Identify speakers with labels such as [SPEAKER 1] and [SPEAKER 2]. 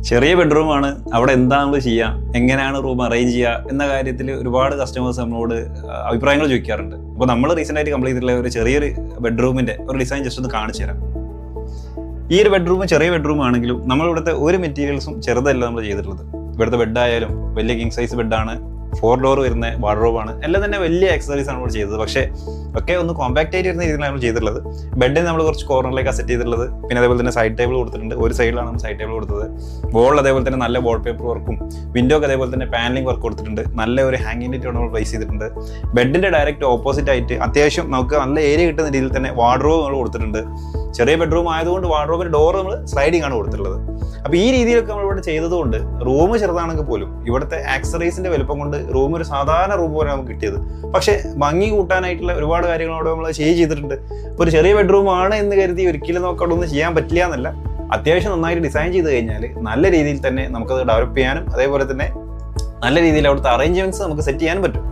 [SPEAKER 1] ചെറിയ ബെഡ്റൂമാണ്, അവിടെ എന്താ നമ്മൾ ചെയ്യുക, എങ്ങനെയാണ് റൂം അറേഞ്ച് ചെയ്യുക എന്ന കാര്യത്തിൽ ഒരുപാട് കസ്റ്റമേഴ്സ് നമ്മളോട് അഭിപ്രായങ്ങൾ ചോദിക്കാറുണ്ട്. അപ്പോൾ നമ്മൾ റീസെൻ്റ് ആയിട്ട് കംപ്ലീറ്റ് ചെയ്തിട്ടുള്ള ഒരു ചെറിയൊരു ബെഡ്റൂമിൻ്റെ ഒരു ഡിസൈൻ ജസ്റ്റ് ഒന്ന് കാണിച്ചു തരാം. ഈ ഒരു ബെഡ്റൂം ചെറിയ ബെഡ്റൂം ആണെങ്കിലും നമ്മളിവിടുത്തെ ഒരു മെറ്റീരിയൽസും ചെറുതല്ല നമ്മൾ ചെയ്തിട്ടുള്ളത്. ഇവിടുത്തെ ബെഡായാലും വലിയ കിങ് സൈസ് ബെഡാണ്, 4 ഡോർ വരുന്ന വാർഡ്രോബാണ്, എല്ലാം തന്നെ വലിയ ആക്സസറീസ് ആണ് നമ്മൾ ചെയ്തത്. പക്ഷേ ഒക്കെ ഒന്ന് കോമ്പാക്ട് ആയിട്ട് വരുന്ന രീതിയിലാണ് നമ്മൾ ചെയ്തിട്ടുള്ളത്. ബെഡിന് നമ്മൾ കുറച്ച് കോർണറിലേക്ക് സെറ്റ് ചെയ്തിട്ടുള്ളത്. പിന്നെ അതേപോലെ തന്നെ സൈഡ് ടേബിൾ കൊടുത്തിട്ടുണ്ട്, ഒരു സൈഡിലാണ് നമ്മൾ സൈഡ് ടേബിൾ കൊടുത്തത്. വോളിൽ അതേപോലെ തന്നെ നല്ല വാൾ പേപ്പർ വർക്കും, വിൻഡോക്ക് അതേപോലെ തന്നെ പാനലിംഗ് വർക്ക് കൊടുത്തിട്ടുണ്ട്. നല്ല ഒരു ഹാങ്ങിങ് നെറ്റ് നമ്മൾ പ്ലേസ് ചെയ്തിട്ടുണ്ട്. ബെഡിന്റെ ഡയറക്റ്റ് ഓപ്പോസിറ്റ് ആയിട്ട് അത്യാവശ്യം നമുക്ക് നല്ല ഏരിയ കിട്ടുന്ന രീതിയിൽ തന്നെ വാർഡ്രോബ് നമ്മൾ കൊടുത്തിട്ടുണ്ട്. ചെറിയ ബെഡ്റൂം ആയതുകൊണ്ട് വാർഡ്രോബിന്റെ ഡോർ നമ്മൾ സ്ലൈഡിംഗ് ആണ് കൊടുത്തിട്ടുള്ളത്. അപ്പോൾ ഈ രീതിയിലൊക്കെ നമ്മൾ ഇവിടെ ചെയ്തതുകൊണ്ട് റൂം ചെറുതാണെങ്കിൽ പോലും ഇവിടുത്തെ ആക്സറീസിന്റെ വലുപ്പം കൊണ്ട് റൂം ഒരു സാധാരണ റൂം പോലെ നമുക്ക് കിട്ടിയത്. പക്ഷേ ഭംഗി കൂട്ടാനായിട്ടുള്ള ഒരുപാട് കാര്യങ്ങളോട് നമ്മൾ ചെയ്തിട്ടുണ്ട്. ഇപ്പോൾ ഒരു ചെറിയ ബെഡ്റൂം ആണ് എന്ന് കരുതി ഒരിക്കലും നമുക്ക് അവിടെ ഒന്നും ചെയ്യാൻ പറ്റില്ല എന്നല്ല. അത്യാവശ്യം നന്നായിട്ട് ഡിസൈൻ ചെയ്ത് കഴിഞ്ഞാൽ നല്ല രീതിയിൽ തന്നെ നമുക്കത് ഡെവലപ്പ് ചെയ്യാനും അതേപോലെ തന്നെ നല്ല രീതിയിൽ അവിടുത്തെ അറേഞ്ച്മെന്റ്സ് നമുക്ക് സെറ്റ് ചെയ്യാനും പറ്റും.